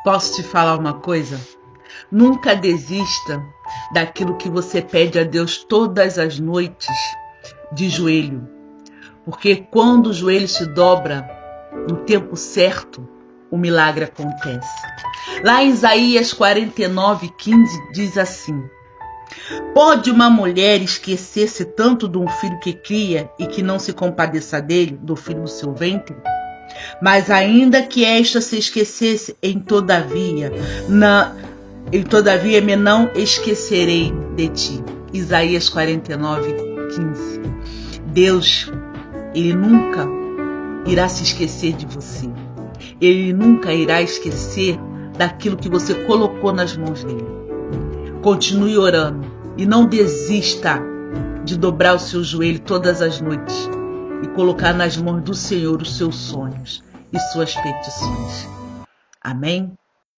Posso te falar uma coisa? Nunca desista daquilo que você pede a Deus todas as noites de joelho. Porque quando o joelho se dobra no tempo certo, o milagre acontece. Lá em Isaías 49:15 diz assim: pode uma mulher esquecer-se tanto de um filho que cria e que não se compadeça dele, do filho do seu ventre? Mas ainda que esta se esquecesse, em todavia me não esquecerei de ti. Isaías 49:15. Deus, Ele nunca irá se esquecer de você. Ele nunca irá esquecer daquilo que você colocou nas mãos dele. Continue orando e não desista de dobrar o seu joelho todas as noites e colocar nas mãos do Senhor os seus sonhos e suas petições. Amém?